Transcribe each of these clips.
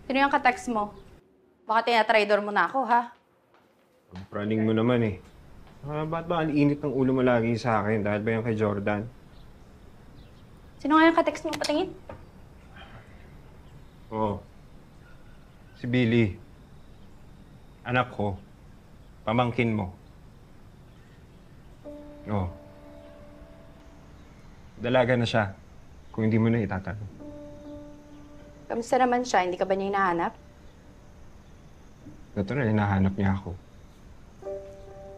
Sino yung ka-text mo? Baka tinatraidor mo na ako, ha? Ang praning mo naman eh. Ba't ba ang init ng ulo mo lagi sa akin? Dahil ba yan kay Jordan? Sino nga yung ka-text mo? Patingin? Oo. Si Billy. Anak ko. Pamangkin mo. Oo. Dalaga na siya. Kung hindi mo na itatanong. Kamusta naman siya? Hindi ka ba niya hinahanap? Natural, hinahanap niya ako.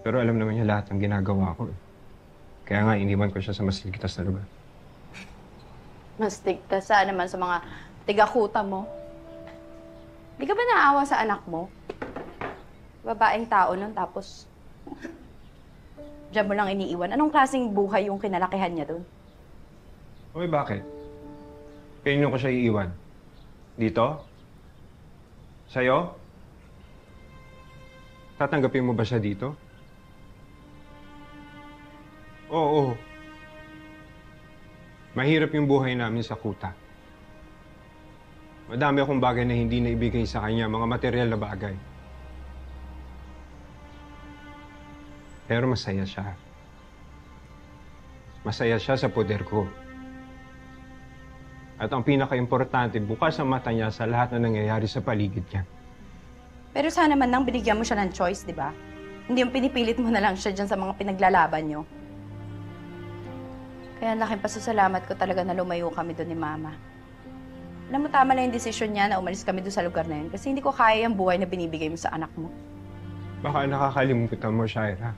Pero alam naman niya lahat ng ginagawa ko. Kaya nga, iniwan ko siya sa mas ligtas na lugar. Mas tigtas naman sa mga tigakuta mo. Di ka ba naawa sa anak mo? Babaeng tao nun, tapos diyan mo lang iniiwan. Anong klaseng buhay yung kinalakihan niya dun? Uy, bakit? Kanino ko siya iiwan? Dito? Sa'yo? Tatanggapin mo ba siya dito? Oo. Mahirap yung buhay namin sa kuta. Madami akong bagay na hindi naibigay sa kanya, mga material na bagay. Pero masaya siya. Masaya siya sa poder ko. At ang pinaka-importante, bukas ang mata niya sa lahat na nangyayari sa paligid niya. Pero sana man nang binigyan mo siya ng choice, di ba? Hindi yung pinipilit mo na lang siya dyan sa mga pinaglalaban niyo. Kaya ang laking pasasalamat ko talaga na lumayo kami doon ni Mama. Alam mo, tama na yung desisyon niya na umalis kami doon sa lugar na yun kasi hindi ko kaya yung buhay na binibigay mo sa anak mo. Baka nakakalimutan mo, Shaira.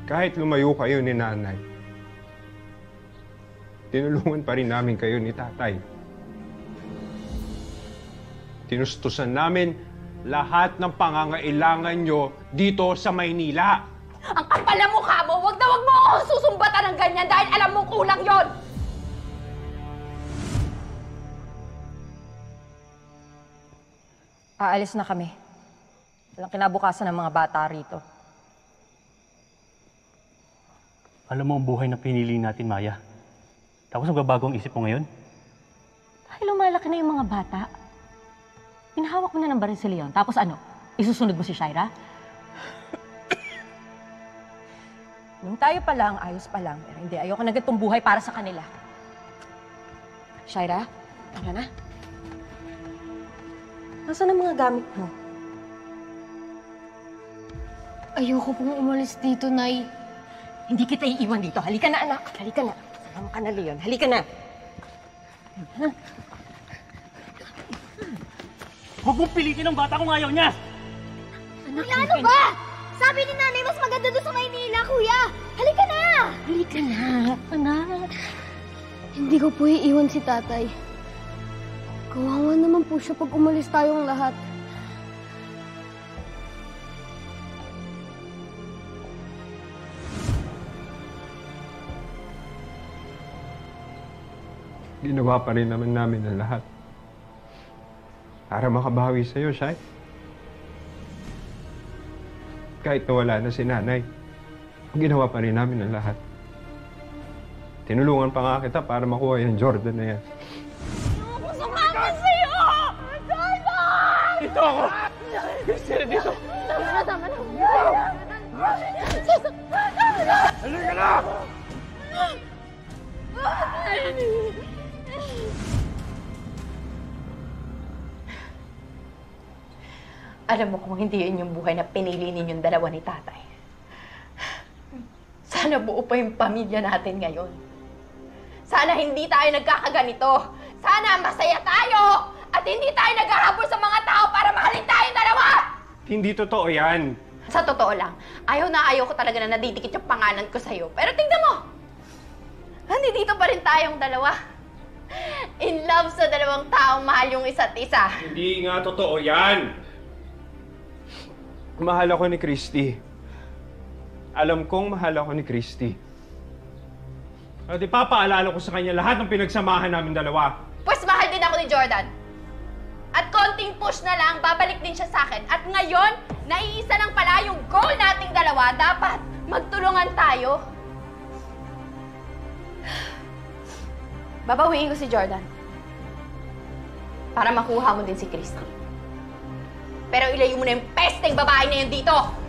Kahit lumayo kayo ni Nanay, tinulungan pa rin namin kayo ni Tatay. Tinustusan namin lahat ng pangangailangan nyo dito sa Maynila. Ang kapal na mukha mo! Wag na wag mo ako susumbatan ng ganyan dahil alam mo kulang yon! Aalis na kami. Walang kinabukasan ng mga bata rito. Alam mo ang buhay na pinili natin, Maya. Tapos nagbabago ang isip mo ngayon? Dahil lumalaki na yung mga bata. Inahawak mo na ng baril si Leon. Tapos ano? Isusunod mo si Shaira? Nung tayo pa lang, ayos pa lang. Pero hindi, ayoko na ganitong buhay para sa kanila. Shaira, tara na. Nasaan ang mga gamit mo? Ayoko pong umalis dito, Nay. Hindi kita iiwan dito. Halika na, anak. Halika na. Sama ka na, Leon. Halika na. Huwag mong pilitin ang bata kung ayaw niya! Kuya, ano ba? Sabi ni Nanay, mas maganda doon sa Maynila, Kuya. Halika na! Halika na, anak. Hindi ko po iiwan si Tatay. Kawawa naman po siya pag umalis tayong lahat. Ginawa pa rin naman namin ang lahat. Para makabawi sa'yo, Shai. Kahit nawala na si Nanay, ginawa pa rin namin ang lahat. Tinulungan pa nga kita para makuha yung Jordan na yan. Ayoko sumama sa'yo! Jordan! Dito ako! Sino dito? Tama na. Halika na! Alam mo kung hindi yun yung buhay na pinili ninyong dalawa ni Tatay. Sana buo pa yung pamilya natin ngayon. Sana hindi tayo nagkakaganito. Sana masaya tayo! At hindi tayo naghahabol sa mga tao para mahalin tayong dalawa! Hindi totoo yan. Sa totoo lang, ayaw na ayaw ko talaga na nadidikit yung pangalan ko sa'yo. Pero tingnan mo! Nandito pa rin tayong dalawa. In love sa dalawang taong mahal yung isa't isa. Hindi nga totoo yan. Mahal ako ni Christy. Alam kong mahal ako ni Christy. At ipapaalala ko sa kanya lahat ng pinagsamahan namin dalawa. Pues mahal din ako ni Jordan. At konting push na lang, babalik din siya sa akin. At ngayon, naiisa lang pala yung goal nating dalawa. Dapat magtulungan tayo. Babawiin ko si Jordan. para makuha mo din si Christy. Pero ilayo mo na yung pesteng babae na yun dito!